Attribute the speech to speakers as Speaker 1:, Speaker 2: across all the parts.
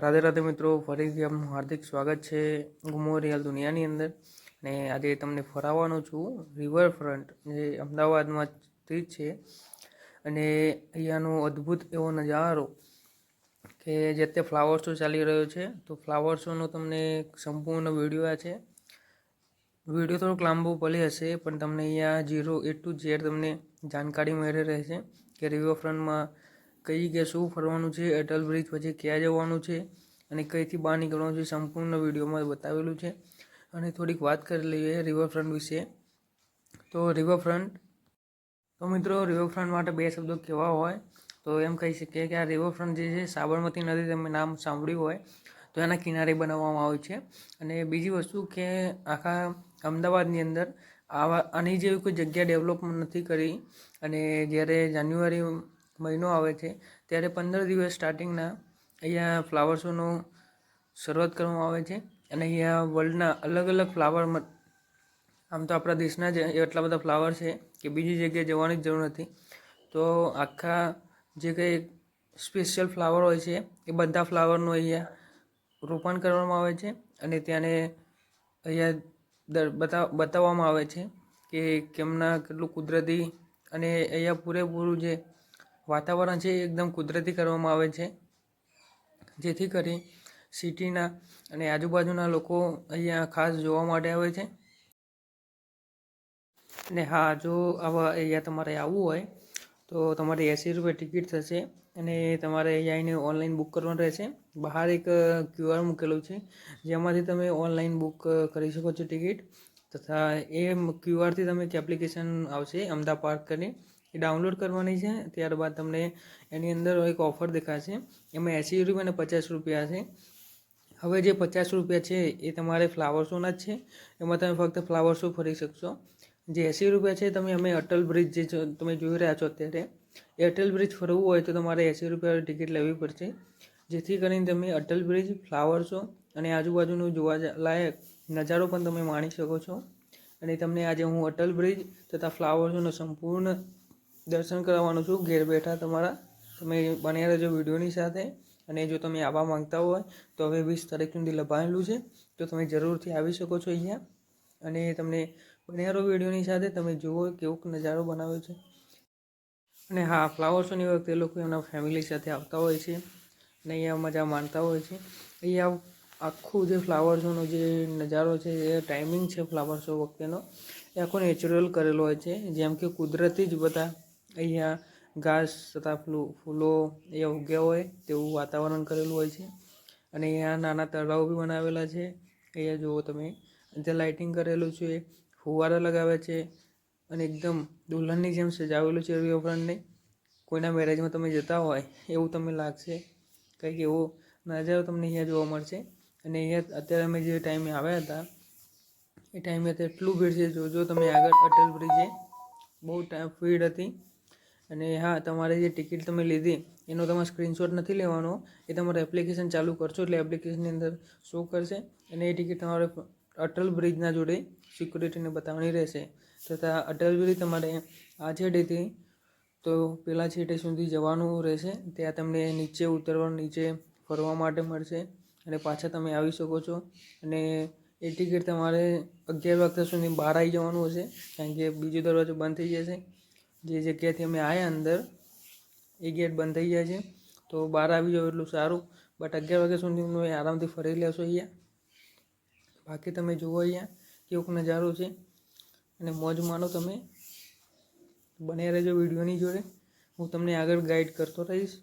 Speaker 1: રાધે રાધે મિત્રો, ફરીથી આપનું હાર્દિક સ્વાગત છે ગુમો રિયલ દુનિયાની અંદર. ને આજે તમને ફરાવવાનો છું રિવરફ્રન્ટ, જે અમદાવાદમાં સ્થિત છે. અને અહીંયાનો અદ્ભુત એવો નજારો કે જે અત્યારે ફ્લાવર શો ચાલી રહ્યો છે. તો ફ્લાવર શોનો તમને સંપૂર્ણ વિડીયો આ છે. વિડીયો થોડોક લાંબો ભલે હશે, પણ તમને અહીંયા 0 A to Z તમને જાણકારી મળી રહેશે કે રિવરફ્રન્ટમાં કઈ જગ્યાએ શું ફરવાનું છે, અટલ બ્રિજ પછી ક્યાં જવાનું છે અને કઈથી બહાર નીકળવાનું છે, સંપૂર્ણ વિડીયોમાં બતાવેલું છે. અને થોડીક વાત કરી લઈએ રિવરફ્રન્ટ વિશે. તો મિત્રો, રિવરફ્રન્ટ માટે બે શબ્દો કેવા હોય તો એમ કહી શકીએ કે આ રિવરફ્રન્ટ જે છે, સાબરમતી નદી તમે નામ સાંભળ્યું હોય તો એના કિનારે બનાવવામાં આવ્યું છે. અને બીજી વસ્તુ કે આખા અમદાવાદની અંદર આની જેવી કોઈ જગ્યા ડેવલપ નથી કરી. અને જ્યારે જાન્યુઆરી મહિનો આવે છે ત્યારે 15 દિવસ સ્ટાર્ટિંગના અહીંયા ફ્લાવર શોનો શરૂઆત કરવામાં આવે છે. અને અહીંયા વર્લ્ડના અલગ અલગ ફ્લાવર, આમ તો આપણા દેશના જ એટલા બધા ફ્લાવર છે કે બીજી જગ્યાએ જવાની જ જરૂર નથી. તો આખા જે કંઈ સ્પેશિયલ ફ્લાવર હોય છે એ બધા ફ્લાવરનું અહીંયા રોપણ કરવામાં આવે છે. અને ત્યાંને અહીંયા બતાવવામાં આવે છે કે કેમના કેટલું કુદરતી, અને અહીંયા પૂરેપૂરું જે વાતાવરણ છે એ એકદમ કુદરતી કરવામાં આવે છે, જેથી કરી સિટીના અને આજુબાજુના લોકો અહીંયા ખાસ જોવા માટે આવે છે. અને હા, જો આવા અહીંયા તમારે આવવું હોય તો તમારે 80 રૂપિયા ટિકિટ થશે. અને તમારે અહીંયા આવીને ઓનલાઈન બુક કરવાનું રહેશે. બહાર એક QR મૂકેલું છે જેમાંથી તમે ઓનલાઈન બુક કરી શકો છો ટિકિટ. તથા એ QRથી તમે એક એપ્લિકેશન આવશે અમદા પાર્ક કરીને, એ ડાઉનલોડ કરવાની છે. ત્યારબાદ તમને એની અંદર એક ઓફર દેખાશે, એમાં 80 રૂપિયા અને 50 રૂપિયા છે. હવે જે 50 રૂપિયા છે એ તમારે ફ્લાવર શોના જ છે, એમાં તમે ફક્ત ફ્લાવર શો ફરી શકશો. જે 80 રૂપિયા છે, અમે અટલ બ્રિજ જે તમે જોઈ રહ્યા છો અત્યારે, એ અટલ બ્રિજ ફરવું હોય તો તમારે 80 રૂપિયા ટિકિટ લેવી પડશે, જેથી કરીને તમે અટલ બ્રિજ, ફ્લાવર શો અને આજુબાજુનું જોવા લાયક નજારો પણ તમે માણી શકો છો. અને તમને આજે હું અટલ બ્રિજ તથા ફ્લાવર શોનું સંપૂર્ણ દર્શન કરાવવાનું છું ઘેર બેઠા તમારા. તમે બન્યા રહેજો વિડીયોની સાથે. અને જો તમે આવવા માંગતા હોય તો હવે 20 તારીખ સુધી લભાયેલું છે, તો તમે જરૂરથી આવી શકો છો અહીંયા. અને તમને બન્યા રહો વિડીયોની સાથે, તમે જુઓ કેવો નજારો બનાવ્યો છે. અને હા, ફ્લાવર શોની વખતે લોકો એમના ફેમિલી સાથે આવતા હોય છે અને અહીંયા મજા માણતા હોય છે. અહીંયા આખું જે ફ્લાવર શોનો જે નજારો છે, એ ટાઈમિંગ છે ફ્લાવર શો વખતેનો, એ આખો નેચરલ કરેલો હોય છે. જેમ કે કુદરતી જ બધા અહીંયા ઘાસ તથા ફૂલો એ ઉગ્યા હોય તેવું વાતાવરણ કરેલું હોય છે. અને અહીંયા નાના તળાવ બી બનાવેલા છે. અહીંયા જુઓ તમે, ત્યાં લાઇટિંગ કરેલું છે, ફુવારા લગાવ્યા છે અને એકદમ દુલ્હનની જેમ સજાવેલું છે રિવરફ્રન્ટને. કોઈના મેરેજમાં તમે જતા હોય એવું તમને લાગશે, કંઈક એવો નજારો તમને અહીંયા જોવા મળશે. અને અહીંયા અત્યારે અમે જે ટાઈમે આવ્યા હતા એ ટાઈમે તો એટલું ભીડ છે, જોજો તમે આગળ અટલ બ્રિજે બહુ ભીડ હતી. અને હા, તમારે જે ટિકિટ તમે લીધી એનો તમારે સ્ક્રીનશોટ નથી લેવાનો, એ તમારે એપ્લિકેશન ચાલુ કરશો એટલે એપ્લિકેશનની અંદર શો કરશે. અને એ ટિકિટ તમારે અટલ બ્રિજના જોડે સિક્યુરિટીને બતાવવાની રહેશે. તથા અટલ બ્રિજ તમારે આ છેડેથી તો પેલા છેડે સુધી જવાનું રહેશે. ત્યાં તમને નીચે ઉતરવાનું, નીચે ફરવા માટે મળશે અને પાછા તમે આવી શકો છો. અને એ ટિકિટ તમારે 11 વાગ્યા સુધી બહાર આવી જવાનું હશે, કારણ કે બીજો દરવાજો બંધ થઈ જશે. જે જગ્યાએથી અમે આવ્યા અંદર એ ગેટ બંધ થઈ જાય છે, તો બહાર આવી જાઓ એટલું સારું. બટ 11 વાગ્યા સુધી તમે આરામથી ફરી લેશો અહીંયા. બાકી તમે જુઓ અહીંયા કેવો નજારો છે અને મોજ માનો તમે. બન્યા રહેજો વિડીયોની જોડે, હું તમને આગળ ગાઈડ કરતો રહીશ.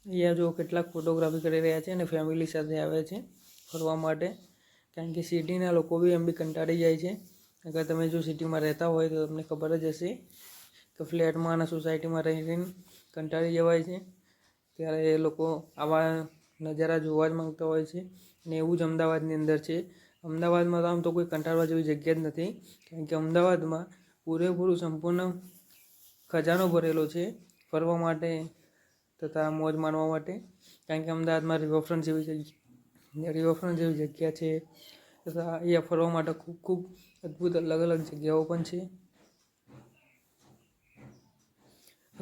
Speaker 1: અહીંયા જો કેટલાક ફોટોગ્રાફી કરી રહ્યા છે અને ફેમિલી સાથે આવ્યા છે ફરવા માટે, કારણ કે સિટીના લોકો બી એમ બી કંટાળી જાય છે. અગર તમે જો સિટીમાં રહેતા હોય તો તમને ખબર જ હશે કે ફ્લેટમાં અને સોસાયટીમાં રહીને કંટાળી જવાય છે. ત્યારે એ લોકો આવા નજારા જોવા જ માંગતા હોય છે. અને એવું જ અમદાવાદની અંદર છે. અમદાવાદમાં તો આમ તો કોઈ કંટાળવા જેવી જગ્યા જ નથી, કારણ કે અમદાવાદમાં પૂરેપૂરું સંપૂર્ણ ખજાનો ભરેલો છે ફરવા માટે તથા મોજ માણવા માટે. કારણ કે અમદાવાદમાં રિવરફ્રન્ટ જેવી જગ્યા છે, તથા અહીંયા ફરવા માટે ખૂબ અદ્ભુત અલગ અલગ જગ્યાઓ પણ છે.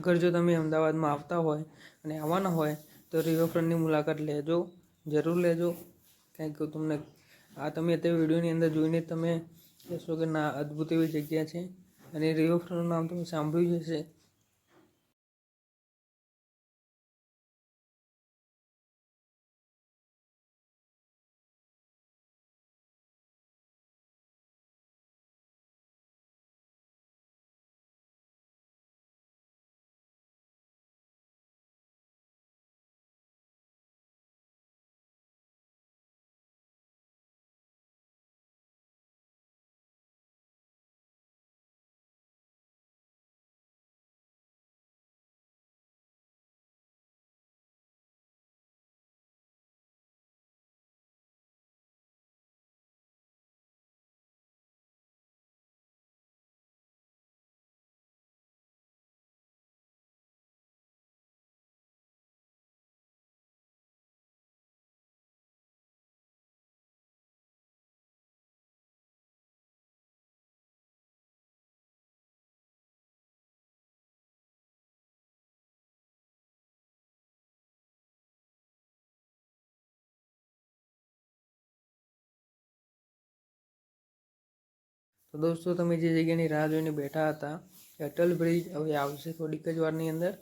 Speaker 1: અગર જો તમે અમદાવાદમાં આવતા હોય અને આવવાના હોય તો રિવરફ્રન્ટની મુલાકાત લેજો, જરૂર લેજો. કારણ કે તમને તમે અત્યારે વિડીયોની અંદર જોઈને તમે કહેશો કે ના, અદ્ભુત એવી જગ્યા છે. અને રિવરફ્રન્ટનું નામ તમે સાંભળ્યું જ હશે. તો દોસ્તો, તમે જે જગ્યાની રાહ જોઈને બેઠા હતા, અટલ બ્રિજ હવે આવશે થોડીક જ વારની અંદર.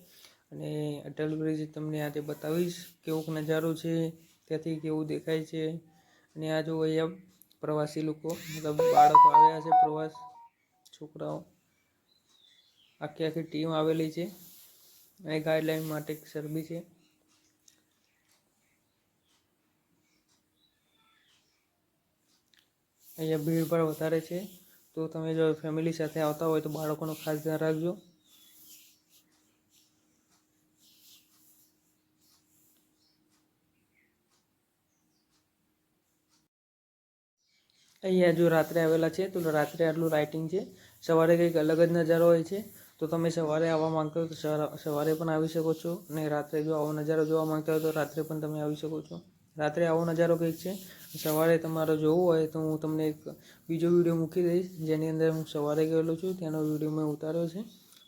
Speaker 1: અને અટલ બ્રિજ તમને આજે બતાવીશ કેવો નજારો છે, ત્યાંથી કેવું દેખાય છે. અને આ જો અહીંયા પ્રવાસી લોકો, મતલબ બાળકો આવ્યા છે, પ્રવાસ છોકરાઓ, આખી ટીમ આવેલી છે. અને ગાઈડલાઈન માટે એક સર બી છે. અહીંયા ભીડભાડ વધારે છે, તો તમે જો ફેમિલી સાથે આવતા હોય તો બાળકોનું ખાસ ધ્યાન રાખજો. અહીંયા જો રાત્રે આવેલા છે તો રાત્રે આટલું લાઇટિંગ છે. સવારે કંઈક અલગ જ નજારો હોય છે. તો તમે સવારે આવવા માંગતા હો તો સવારે પણ આવી શકો છો. અને રાત્રે જો આવો નજારો જોવા માંગતા હોય તો રાત્રે પણ તમે આવી શકો છો. રાત્રે આવો નજારો કંઈક છે. સવારે તમારે જોવું હોય તો હું તમને એક બીજો વિડીયો મૂકી દઈશ, જેની અંદર હું સવારે ગયેલો છું, ત્યાંનો વિડીયો મેં ઉતાર્યો છે,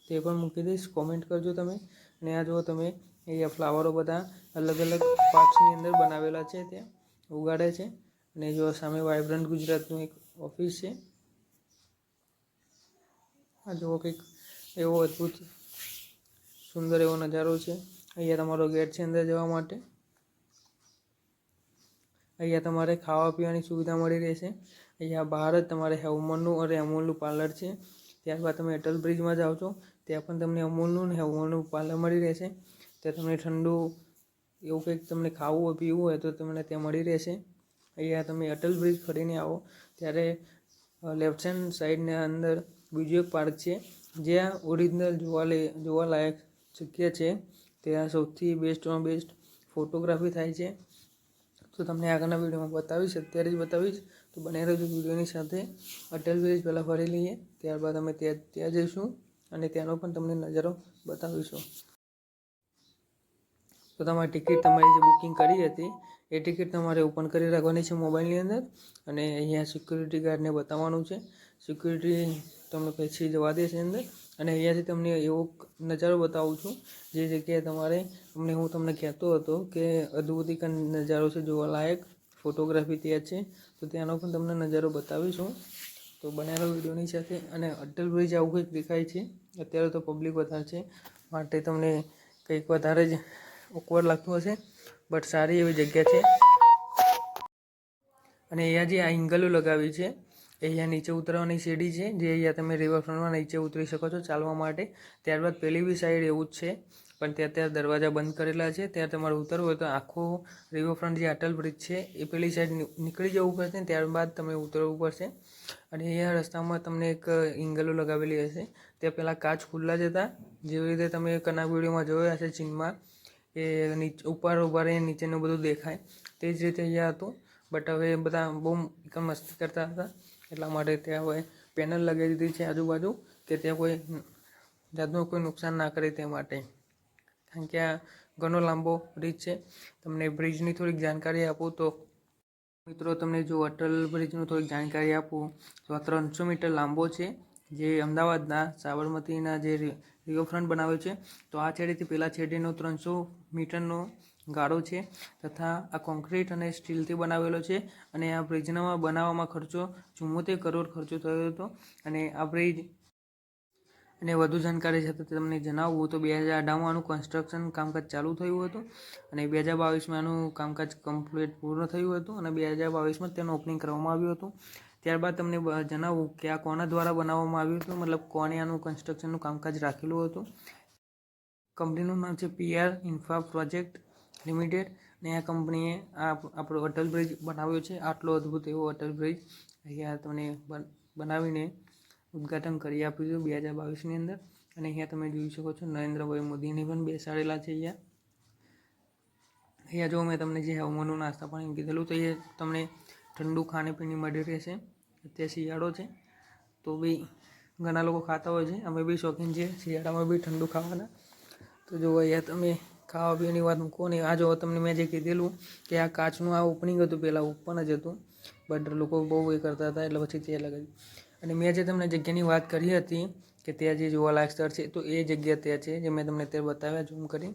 Speaker 1: તે પણ મૂકી દઈશ. કોમેન્ટ કરજો તમે. અને આ જો તમે અહીંયા ફ્લાવરો બધા અલગ અલગ પાર્ટ્સની અંદર બનાવેલા છે, ત્યાં ઉગાડે છે. અને જો સામે વાઇબ્રન્ટ ગુજરાતનું એક ઓફિસ છે. આ જુઓ, કંઈક એવો અદ્ભુત સુંદર એવો નજારો છે. અહીંયા તમારો ગેટ છે અંદર જવા માટે. અહીંયા તમારે ખાવા પીવાની સુવિધા મળી રહેશે. અહીંયા બહાર જ તમારે હેવમોરનું અને અમૂલનું પાર્લર છે. ત્યારબાદ તમે અટલ બ્રિજમાં જાઓ છો, ત્યાં પણ તમને અમૂલનું અને હેવમોરનું પાર્લર મળી રહેશે. ત્યાં તમને ઠંડુ એવું કંઈક તમને ખાવું હોય, પીવું હોય તો તમને ત્યાં મળી રહેશે. અહીંયા તમે અટલ બ્રિજ ફરીને આવો ત્યારે લેફ્ટ હેન્ડ સાઈડના અંદર બીજો એક પાર્ક છે, જ્યાં ઓરિજિનલ જોવાલાયક જગ્યા છે. ત્યાં સૌથી બેસ્ટમાં બેસ્ટ ફોટોગ્રાફી થાય છે. તો તમને આગળના વિડીયોમાં બતાવીશ, અત્યારે જ બતાવીશ. તો બને રહેજો વિડીયોની સાથે. અટલ બ્રિજ પહેલાં ફરી લઈએ, ત્યારબાદ અમે ત્યાં જઈશું અને ત્યાંનો પણ તમને નજારો બતાવીશું. તો તમારી ટિકિટ તમારી જે બુકિંગ કરી હતી એ ટિકિટ તમારે ઓપન કરી રાખવાની છે મોબાઈલની અંદર. અને અહીંયા સિક્યુરિટી ગાર્ડને બતાવવાનું છે. સિક્યુરિટી તમને પછી જવા દેશે અંદર. અને અહીંયાથી તમને એવો નજારો બતાવું છું, જે જગ્યાએ હું તમને કહેતો હતો કે અદ્ભુત નજારો છે જોવાલાયક, ફોટોગ્રાફી ત્યાં છે. તો ત્યાંનો પણ તમને નજારો બતાવીશું. તો બનાવેલો વિડીયોની સાથે. અને અટલ બ્રિજ આવું કંઈક દેખાય છે. અત્યારે તો પબ્લિક વધારે છે, માટે તમને કંઈક વધારે જ ઓકવર્ડ લાગતું હશે, બટ સારી એવી જગ્યા છે. અને અહીંયા જે આ એંગલો લગાવી છે, અહીંયા નીચે ઉતરવાની સીડી છે, જે અહીંયા તમે રિવરફ્રન્ટમાં નીચે ઉતરી શકો છો ચાલવા માટે. ત્યારબાદ પેલી બી સાઈડ એવું જ છે, પણ ત્યાં દરવાજા બંધ કરેલા છે. ત્યાં તમારે ઉતરવું હોય તો આખો રિવરફ્રન્ટ જે અટલ બ્રિજ છે એ પેલી સાઈડ નીકળી જવું પડશે, ત્યારબાદ તમે ઉતરવું પડશે. અને અહીંયા રસ્તામાં તમને એક એંગલો લગાવેલી હશે. ત્યાં પહેલાં કાચ ખુલ્લા જ હતા, જેવી રીતે તમે કના વિડીયોમાં જોયા હશે ચીનમાં, કે ઉપર ઉભા રહીને નીચેનું બધું દેખાય, તે જ રીતે અહીંયા હતું. બટ હવે બધા બહુ મસ્તી કરતા હતા, એટલા માટે ત્યાં હવે પેનલ લગાવી દીધી છે આજુબાજુ, કે ત્યાં કોઈ જાતનું કોઈ નુકસાન ના કરે તે માટે. કારણ કે આ ઘણો લાંબો બ્રિજ છે. તમને બ્રિજની થોડીક જાણકારી આપું તો મિત્રો, તમને જો અટલ બ્રિજનું થોડીક જાણકારી આપું તો આ 300 મીટર લાંબો છે. જે અમદાવાદના સાબરમતીના જે રિવરફ્રન્ટ બનાવ્યો છે, તો આ છેડેથી પેલા છેડેનો 300 મીટરનો ગાળો છે તથા આ કોન્ક્રીટ અને સ્ટીલથી બનાવેલો છે. અને આ બ્રિજના બનાવવામાં ખર્ચો 74 કરોડ ખર્ચો થયો હતો. અને આ બ્રિજ અને વધુ જાણકારી સાથે તમને જણાવવું તો 2018માં આનું કન્સ્ટ્રક્શન કામકાજ ચાલુ થયું હતું અને 2022માં આનું કામકાજ કમ્પ્લીટ પૂર્ણ થયું હતું અને 2022માં તેનું ઓપનિંગ કરવામાં આવ્યું હતું. ત્યારબાદ તમને જણાવું કે આ કોના દ્વારા બનાવવામાં આવ્યું હતું, મતલબ કોને આનું કન્સ્ટ્રક્શનનું કામકાજ રાખેલું હતું. કંપનીનું નામ છે PR ઇન્ફ્રા પ્રોજેક્ટ લિમિટેડ અને આ કંપનીએ આપણો અટલ બ્રિજ બનાવ્યો છે. આટલો અદ્ભુત એવો અટલ બ્રિજ અહીંયા તમને બનાવીને ઉદ્ઘાટન કરી આપ્યું છે 2022ની અંદર. અને અહીંયા તમે જોઈ શકો છો નરેન્દ્રભાઈ મોદીને પણ બેસાડેલા છે. અહીંયા જો મેં તમને જે હવામાનનું નાસ્તા પાણી કીધેલું તો એ તમને ઠંડુ ખાણીપીણી મળી રહેશે. અત્યારે શિયાળો છે તો બી ઘણા લોકો ખાતા હોય છે, અમે બી શોખીન છીએ શિયાળામાં બી ઠંડુ ખાવાના. તો જો અહીંયા તમે ખાવા પીવાની વાત મૂકો ને આ જો તમને મેં જે કીધેલું કે આ કાચનું આ ઓપનિંગ હતું, પહેલાં ઓપન જ હતું, બટ લોકો બહુ એ કરતા હતા એટલે પછી તે લગાવ્યું. અને મેં જે તમને જગ્યાની વાત કરી હતી કે ત્યાં જે જોવાલાયક સ્થળ છે, તો એ જગ્યા ત્યાં છે જે મેં તમને ત્યાં બતાવ્યા ઝૂમ કરી.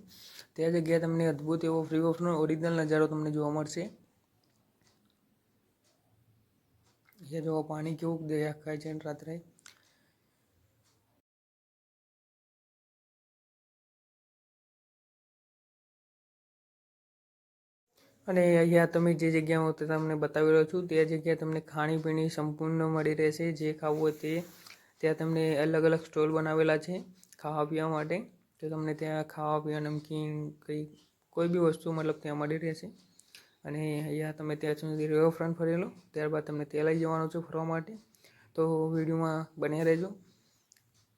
Speaker 1: ત્યાં જગ્યાએ તમને અદ્ભુત એવો ફ્રી ઓફનો ઓરિજિનલ નજારો તમને જોવા મળશે. એ જો પાણી કેવું દેખાય છે રાત્રે. અને અહીંયા તમે જે જગ્યામાં તમને બતાવી રહ્યો છું તે જગ્યાએ તમને ખાણીપીણી સંપૂર્ણ મળી રહેશે. જે ખાવું હોય તે ત્યાં તમને અલગ અલગ સ્ટોલ બનાવેલા છે ખાવા પીવા માટે. તો તમને ત્યાં ખાવા પીવા નમકીન કોઈ બી વસ્તુ મતલબ ત્યાં મળી રહેશે. અને અહીંયા તમે ત્યાં સુધી રિવરફ્રન્ટ ફરેલો, ત્યારબાદ તમને ત્યાં લઈ જવાનું છે ફરવા માટે. તો વિડીયોમાં બન્યા રહેજો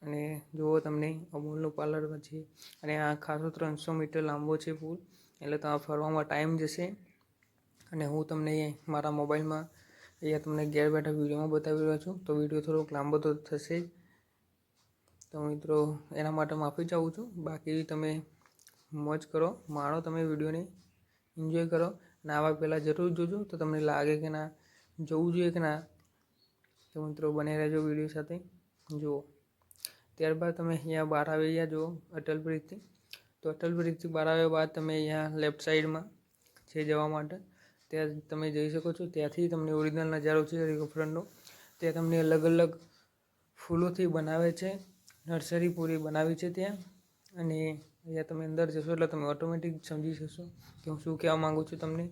Speaker 1: અને જુઓ તમને અમૂલનું પાર્લર છે. અને આ ખાસો 300 મીટર લાંબો છે પુલ, એટલે તમારે ફરવામાં ટાઈમ જશે. અને હું તમને મારા મોબાઈલમાં અહીંયા તમને ઘેર બેઠા વિડીયોમાં બતાવી રહ્યો છું, તો વિડીયો થોડોક લાંબો તો થશે જ. તો મિત્રો એના માટે માફી ચાહું છું. બાકી તમે મોજ કરો, માણો તમે વિડીયોને, એન્જોય કરો. અને આવા પહેલાં જરૂર જોજો તો તમને લાગે કે ના જવું જોઈએ કે ના. તો મિત્રો બને રહેજો વિડીયો સાથે જુઓ. ત્યારબાદ તમે અહીંયા બહાર આવી ગયા જુઓ અટલ બ્રિજથી. તો અટલ બ્રિજથી બહાર આવ્યા બાદ તમે અહીંયા લેફ્ટ સાઈડમાં છે જવા માટે ત્યાં તમે જઈ શકો છો. ત્યાંથી તમને ઓરિજિનલ નજારો છે રિવરફ્રન્ટનો. ત્યાં તમને અલગ અલગ ફૂલોથી બનાવે છે, નર્સરી પૂરી બનાવી છે ત્યાં. અને અહીંયા તમે અંદર જશો એટલે તમે ઓટોમેટિક સમજી જશો કે હું શું કહેવા માગું છું તમને.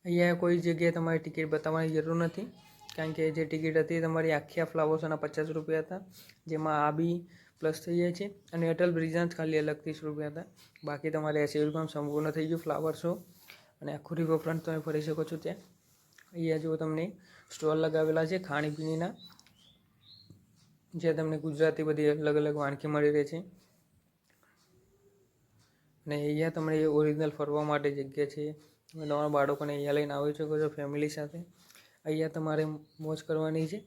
Speaker 1: અહીંયા કોઈ જગ્યાએ તમારે ટિકિટ બતાવવાની જરૂર નથી, કારણ કે જે ટિકિટ હતી તમારી આખી ફ્લાવર્સના 50 રૂપિયા હતા, જેમાં આ બી પ્લસ થઈ જાય છે. અને અટલ બ્રિજના જ ખાલી અલગ 30 રૂપિયા હતા. બાકી તમારે 80 રૂપિયામાં સંપૂર્ણ થઈ ગયું ફ્લાવર શો અને આખું રિવરફ્રન્ટ તમે ફરી શકો છો ત્યાં. અહીંયા જો તમને સ્ટોલ લગાવેલા છે ખાણીપીણીના, જ્યાં તમને ગુજરાતી બધી અલગ અલગ વાનગી મળી રહે છે. અને અહીંયા તમને ઓરિજિનલ ફરવા માટે જગ્યા છે. તમે તમારા બાળકોને અહીંયા લઈને આવી શકો છો ફેમિલી સાથે. અહીંયા તમારે મોજ કરવાની છે.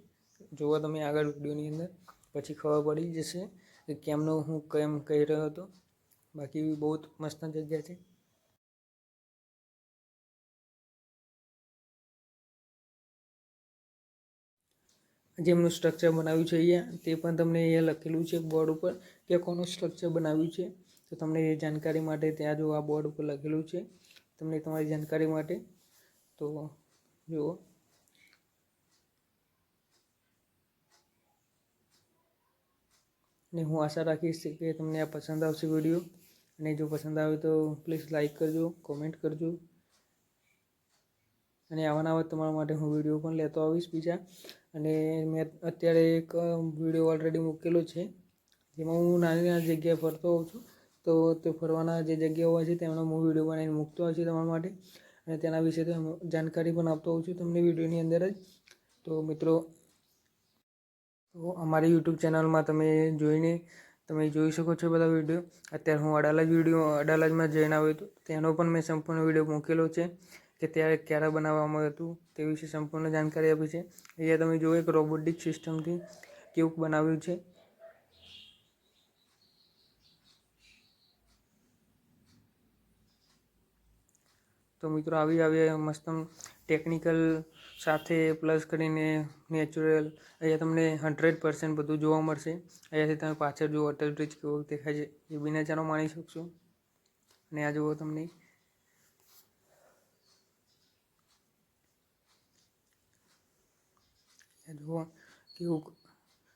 Speaker 1: જુઓ તમે આગળ વિડીયોની અંદર, પછી ખબર પડી જશે કે કેમનો હું કેમ કહી રહ્યો હતો. બાકી બહુ મસ્ત જગ્યા છે. જેમનું સ્ટ્રક્ચર બનાવ્યું છે અહીંયા તે પણ તમને અહીંયા લખેલું છે બોર્ડ ઉપર કે કોનું સ્ટ્રક્ચર બનાવ્યું છે. તો તમને એ જાણકારી માટે ત્યાં જો આ બોર્ડ ઉપર લખેલું છે તમને તમારી જાણકારી માટે. તો જુઓ. અને હું આશા રાખીશ કે તમને આ પસંદ આવશે વિડીયો. અને જો પસંદ આવે તો પ્લીઝ લાઈક કરજો, કોમેન્ટ કરજો. અને આવા તમારા માટે હું વિડીયો પણ લેતો આવીશ બીજા. અને મેં અત્યારે એક વિડીયો ઓલરેડી મૂકેલો છે જેમાં હું નાની નાની જગ્યાએ ફરતો હોઉં છું. તો તે ફરવાના જે જગ્યાઓ હોય છે તેમનો હું વિડીયો બનાવીને મૂકતો હોય છે તમારા માટે. અને તેના વિશે જાણકારી પણ આપતો હોઉં છું તમને વિડીયોની અંદર જ. તો મિત્રો અમારી યુટ્યુબ ચેનલમાં તમે જોઈ શકો છો બધા વિડીયો. અત્યારે હું અડાલજમાં જઈને આવ્યો હતો, તેનો પણ મેં સંપૂર્ણ વિડીયો મૂકેલો છે કે ત્યારે ક્યારે બનાવવામાં આવ્યું હતું તે વિશે સંપૂર્ણ જાણકારી આપી છે. અહીંયા તમે જુઓ એક રોબોટિક સિસ્ટમથી કેવું બનાવ્યું છે. તો મિત્રો આવી મસ્ત ટેકનિકલ સાથે પ્લસ કરીને નેચરલ અહીંયા તમને 100% બધું જોવા મળશે. અહીંયાથી તમે પાછળ જુઓ અટલ બ્રિજ કેવો દેખાય છે એ બી નજારો માણી શકશો. અને આ જુઓ તમને જુઓ કેવું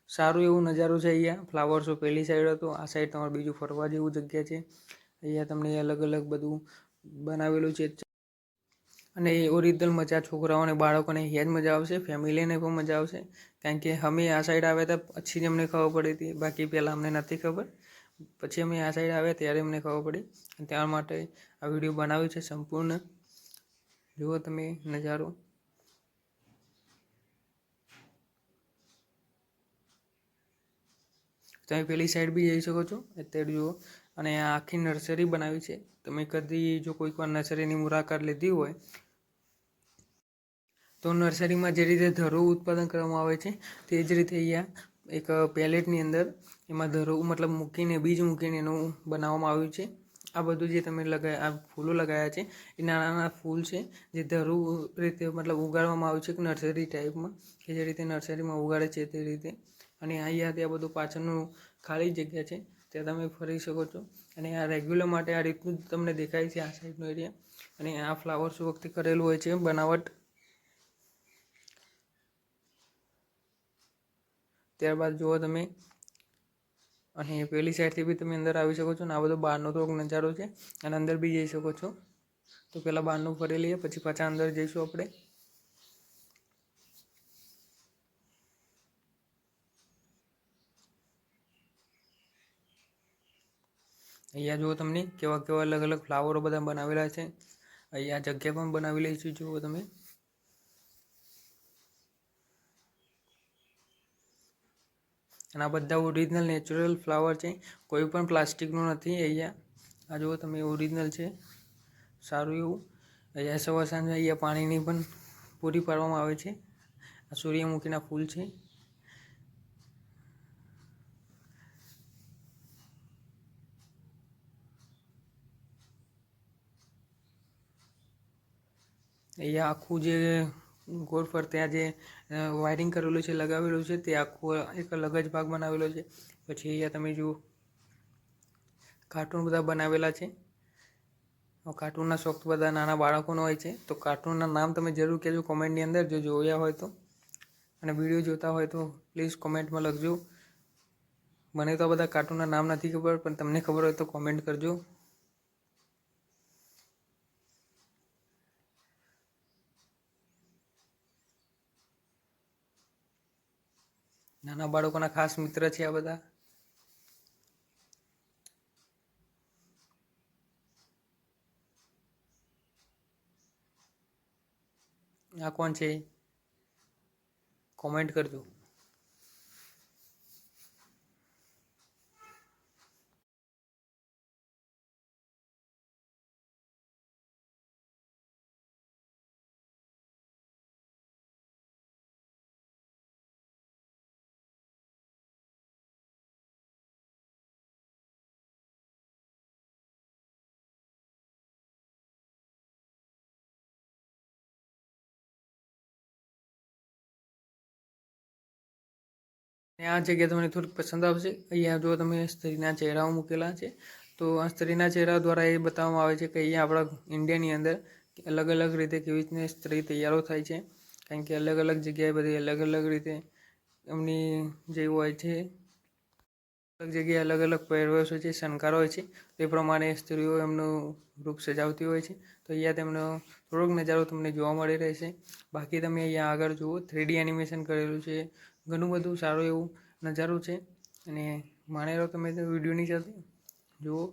Speaker 1: સારું એવું નજારું છે. અહીંયા ફ્લાવર શો પહેલી સાઈડ હતો, આ સાઈડ તમારે બીજું ફરવા જેવું જગ્યા છે. અહીંયા તમને અલગ અલગ બધું બનાવેલું છે અને એ ઓરિજિનલ મજા છોકરાઓને બાળકોને અહીંયા જ મજા આવશે, ફેમિલીને પણ મજા આવશે. કારણ કે અમે આ સાઈડ આવ્યા હતા પછી જ અમને ખબર પડી હતી, બાકી પહેલાં અમને નથી ખબર. પછી અમે આ સાઈડ આવ્યા ત્યારે અમને ખબર પડી, ત્યાં માટે આ વિડીયો બનાવ્યો છે સંપૂર્ણ. જુઓ તમે નજારો. તમે પેલી સાઈડ બી જઈ શકો છો અત્યારે જુઓ. અને આ આખી નર્સરી બનાવી છે. તમે કદી જો કોઈક વાર નર્સરીની મુલાકાત લીધી હોય તો નર્સરીમાં જે રીતે ધરું ઉત્પાદન કરવામાં આવે છે તે જ રીતે અહીંયા એક પેલેટની અંદર એમાં ધરું મતલબ મૂકીને બીજ મૂકીને એનું બનાવવામાં આવ્યું છે. આ બધું જે તમે આ ફૂલો લગાવ્યા છે એ નાના નાના ફૂલ છે જે ધરું રીતે મતલબ ઉગાડવામાં આવ્યું છે કે નર્સરી ટાઈપમાં, કે જે રીતે નર્સરીમાં ઉગાડે છે તે રીતે. અને અહીંયા ત્યાં બધું પાછળનું ખાલી જગ્યા છે ત્યાં તમે ફરી શકો છો. અને આ રેગ્યુલર માટે આ રીતનું જ તમને દેખાય છે આ સાઈડનો એરિયા. અને આ ફ્લાવર શો વખતે કરેલું હોય છે બનાવટ. ત્યારબાદ જુઓ તમે અને પેલી સાઈડથી બી તમે અંદર આવી શકો છો. અને આ બધો બહારનો થોડોક નજારો છે અને અંદર બી જઈ શકો છો. તો પહેલાં બહારનું ફરી લઈએ પછી પાછા અંદર જઈશું આપણે. અહીંયા જુઓ તમને કેવા કેવા અલગ અલગ ફ્લાવરો બધા બનાવેલા છે. અહીંયા જગ્યા પણ બનાવેલી છે જુઓ તમે. અને આ બધા ઓરિજિનલ નેચરલ ફ્લાવર છે, કોઈ પણ પ્લાસ્ટિકનું નથી. અહીંયા આ જુઓ તમે ઓરિજિનલ છે સારું એવું. અહીંયા સવાર સાંજે અહીંયા પાણીની પણ પૂરી પાડવામાં આવે છે. આ સૂર્યમુખીના ફૂલ છે. અહીંયા આખું જે ગોળ ફરતે આ જે વાયરિંગ કરેલું છે લગાવેલું છે તે આખું એક અલગ જ ભાગ બનાવેલો છે. પછી અહીંયા તમે જુઓ કાર્ટૂન બધા બનાવેલા છે. કાર્ટૂનના શોખ બધા નાના બાળકોનો હોય છે, તો કાર્ટૂનના નામ તમે જરૂર કહેજો કોમેન્ટની અંદર જો જોયા હોય તો. અને વિડીયો જોતા હોય તો પ્લીઝ કોમેન્ટમાં લખજો. મને તો આ બધા કાર્ટૂનના નામ નથી ખબર, પણ તમને ખબર હોય તો કોમેન્ટ કરજો. નાના બાળકોના ખાસ મિત્ર છે આ બધા. આ કોણ છે કોમેન્ટ કરજો. આ જગ્યા તમને થોડીક પસંદ આવશે. અહીંયા જો તમે સ્ત્રીના ચહેરાઓ મૂકેલા છે, તો આ સ્ત્રીના ચહેરા દ્વારા એ બતાવવામાં આવે છે કે અહીંયા આપણા ઇન્ડિયાની અંદર અલગ અલગ રીતે કેવી રીતની સ્ત્રી તૈયારો થાય છે. કારણ કે અલગ અલગ જગ્યાએ બધી અલગ અલગ રીતે એમની જે હોય છે, અલગ જગ્યાએ અલગ અલગ પહેરવેશ હોય છે, શણગાર હોય છે. તે પ્રમાણે સ્ત્રીઓ એમનું રૂપ સજાવતી હોય છે. તો અહીંયા તેમનો થોડોક નજારો તમને જોવા મળી રહેશે. બાકી તમે અહીંયા આગળ જુઓ 3D એનિમેશન કરેલું છે, ઘણું બધું સારું એવું નજારો છે. અને માણેલો તમે તો વિડીયોની સાથે જુઓ.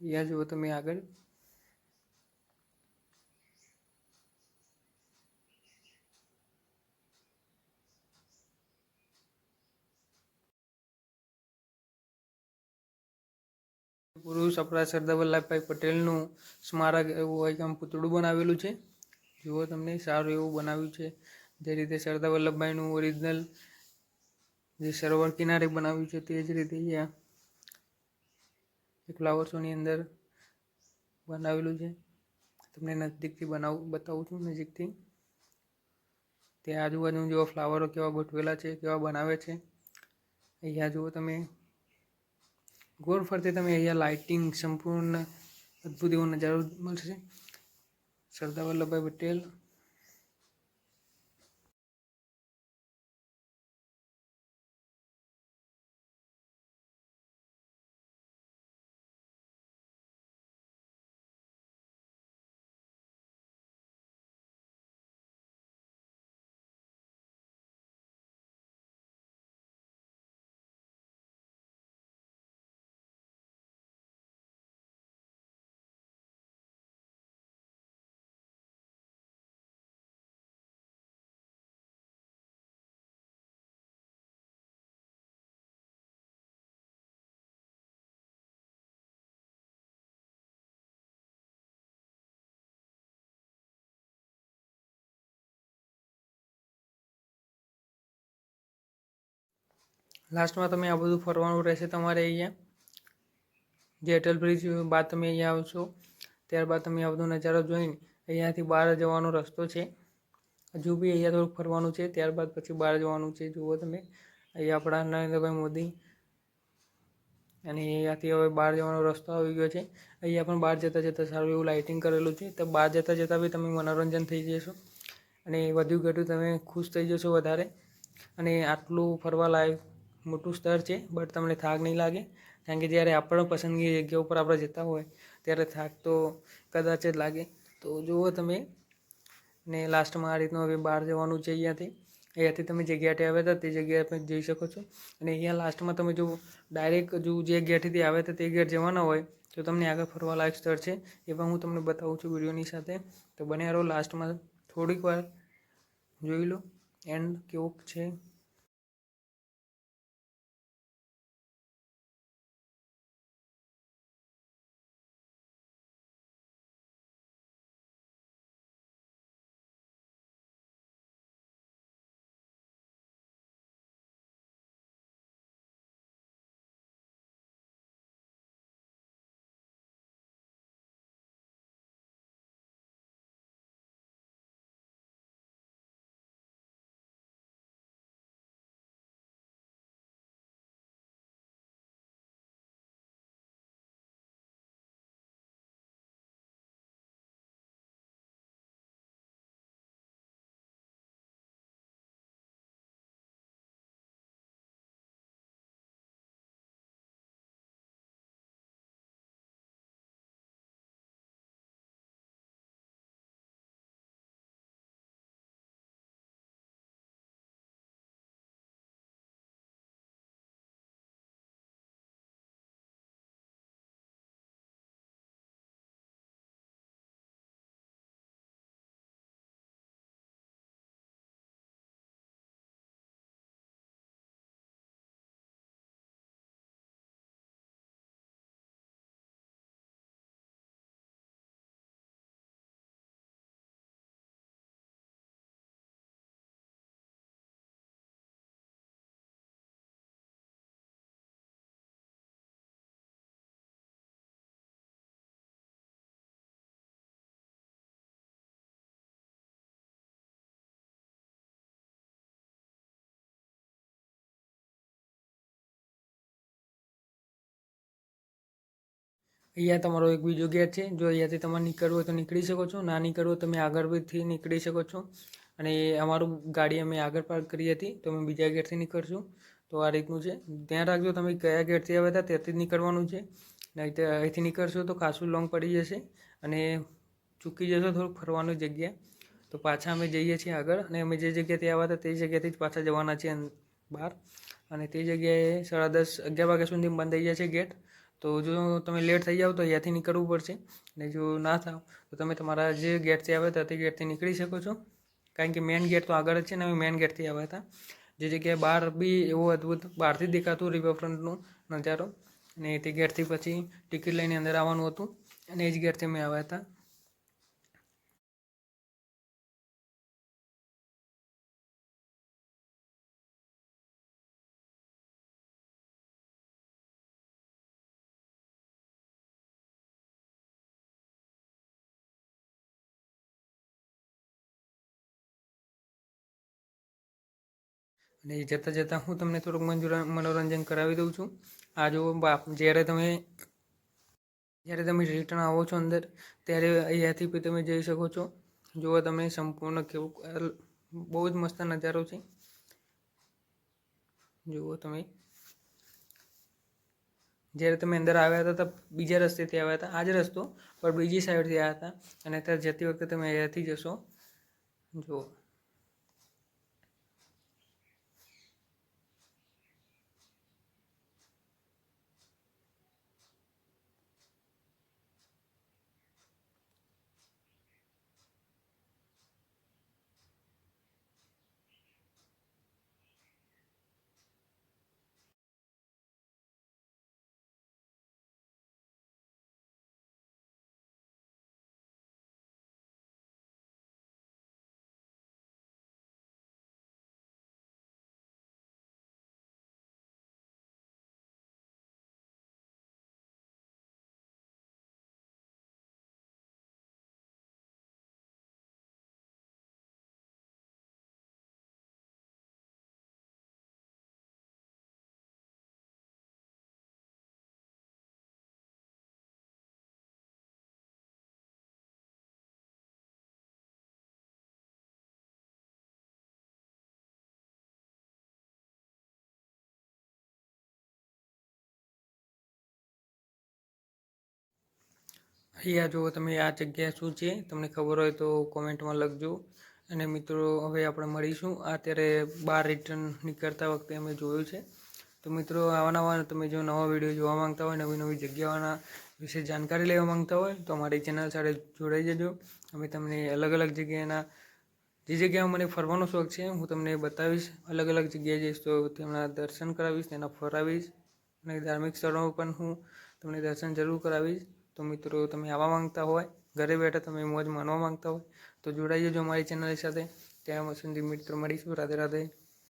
Speaker 1: અહીંયા જુઓ તમે આગળ પુરુષ આપણા સરદાર વલ્લભભાઈ પટેલનું સ્મારક એવું હોય કે આમ પૂતળું બનાવેલું છે. જુઓ તમને સારું એવું બનાવ્યું છે. જે રીતે સરદાર વલ્લભભાઈનું ઓરિજિનલ જે સરોવર કિનારે બનાવ્યું છે તે જ રીતે અહીંયા ફ્લાવર શોની અંદર બનાવેલું છે. તમને નજદીકથી બતાવું છું નજીકથી. ત્યાં આજુબાજુ જુઓ ફ્લાવરો કેવા ગોઠવેલા છે, કેવા બનાવે છે. અહીંયા જુઓ તમે ગોળ ફરતે તમે અહીંયા લાઇટિંગ સંપૂર્ણ અદ્ભુત એવો નજારો મળશે. સરદાર વલ્લભભાઈ પટેલ. લાસ્ટમાં તમે આ બધું ફરવાનું રહેશે તમારે અહીંયા. જે અટલ બ્રિજ બાદ તમે અહીંયા આવશો, ત્યારબાદ તમે આ બધો નજારો જોઈને અહીંયાથી બહાર જવાનો રસ્તો છે. હજુ બી અહીંયા થોડુંક ફરવાનું છે, ત્યારબાદ પછી બહાર જવાનું છે. જુઓ તમે અહીંયા આપણા નરેન્દ્રભાઈ મોદી, અને અહીંયાથી હવે બહાર જવાનો રસ્તો આવી ગયો છે. અહીંયા પણ બહાર જતાં જતાં સારું એવું લાઇટિંગ કરેલું છે, તો બહાર જતાં જતાં બી તમે મનોરંજન થઈ જશો અને વધુ ઘટું તમે ખુશ થઈ જશો વધારે. અને આટલું ફરવા લાયક મોટું સ્થળ છે, બટ તમને થાક નહીં લાગે, કારણ કે જ્યારે આપણે પસંદગી જગ્યા ઉપર આપણે જતા હોય ત્યારે થાક તો કદાચ જ લાગે. તો જુઓ તમે, ને લાસ્ટમાં આ રીતનું હવે બહાર જવાનું છે. અહીંયાથી તમે જે ગેટે આવ્યા હતા તે જગ્યાએ તમે જઈ શકો છો. અને અહીંયા લાસ્ટમાં તમે જો ડાયરેક્ટ જો જે ગેટેથી આવ્યા હતા તે ગેટ જવાના હોય તો તમને આગળ ફરવા લાયક સ્થળ છે, એ પણ હું તમને બતાવું છું વિડીયોની સાથે. તો બને રહો, લાસ્ટમાં થોડીક વાર જોઈ લો એન્ડ કેવું છે. અહીંયા તમારો એક બીજો ગેટ છે. જો અહીંયાથી તમારે નીકળવું હોય તો નીકળી શકો છો, ના નીકળવું હોય તમે આગળથી નીકળી શકો છો. અને અમારું ગાડી અમે આગળ પાર્ક કરી હતી તો અમે બીજા ગેટથી નીકળશું. તો આ રીતનું છે. ધ્યાન રાખજો તમે કયા ગેટથી આવ્યા હતા ત્યાંથી જ નીકળવાનું છે, નહીં તો અહીંથી નીકળશો તો ખાસું લોંગ પડી જશે અને ચૂકી જશો થોડુંક ફરવાની જગ્યા. તો પાછા અમે જઈએ છીએ આગળ, અને અમે જે જગ્યાથી આવ્યા હતા તે જગ્યાથી જ પાછા જવાના છે બહાર. અને તે જગ્યાએ 10:30 11 વાગ્યા સુધી બંધ થઈ જાય છે ગેટ. તો જો તમે લેટ થઈ જાઓ તો અહીંયાથી નીકળવું પડશે, અને જો ના થાવ તો તમે તમારા જે ગેટથી આવ્યા હતા તે ગેટથી નીકળી શકો છો. કારણ કે મેઇન ગેટ તો આગળ જ છે ને, અમે મેઇન ગેટથી આવ્યા હતા. જે જગ્યાએ બહાર બી એવો અદ્ભુત બહારથી દેખાતું રિવરફ્રન્ટનું નજારો, અને તે ગેટથી પછી ટિકિટ લઈને અંદર આવવાનું હતું, અને એ જ ગેટથી અમે આવ્યા હતા. અને જતાં જતાં હું તમને થોડુંક મનોરંજન કરાવી દઉં છું. આ જો બાપ, જ્યારે તમે રિટર્ન આવો છો અંદર, ત્યારે અહીંયાથી બી તમે જઈ શકો છો. જુઓ તમે સંપૂર્ણ કેવું બહુ જ મસ્ત નજારો છે. જુઓ તમે, જ્યારે તમે અંદર આવ્યા હતા તો બીજા રસ્તેથી આવ્યા હતા, આ જ રસ્તો પણ બીજી સાઈડથી આવ્યા હતા. અને અત્યારે જતી વખતે તમે અહીંયાથી જશો. જુઓ, અહીંયા જુઓ તમે, આ જગ્યા શું છે તમને ખબર હોય તો કોમેન્ટમાં લખજો. અને મિત્રો, હવે આપણે મળીશું. અત્યારે બહાર રિટર્ન નીકળતા વખતે અમે જોયું છે. તો મિત્રો, આવા તમે જો નવા વિડીયો જોવા માંગતા હોય, નવી નવી જગ્યાઓના વિશે જાણકારી લેવા માંગતા હોય, તો અમારી ચેનલ સાથે જોડાઈ જજો. અમે તમને અલગ અલગ જગ્યાના, જે જગ્યાઓ મને ફરવાનો શોખ છે, હું તમને બતાવીશ. અલગ અલગ જગ્યાએ જઈશ તો તેમના દર્શન કરાવીશ, તેના ફરાવીશ. અને ધાર્મિક સ્થળો પણ હું તમને દર્શન જરૂર કરાવીશ. તો મિત્રો, તમે આવવા માંગતા હોય, ઘરે બેઠા તમે મોજ માણવા માંગતા હોય, તો જોડાઈ જજો અમારી ચેનલ સાથે. ત્યાં સુધી મિત્રો મળીશું. રાધે રાધે.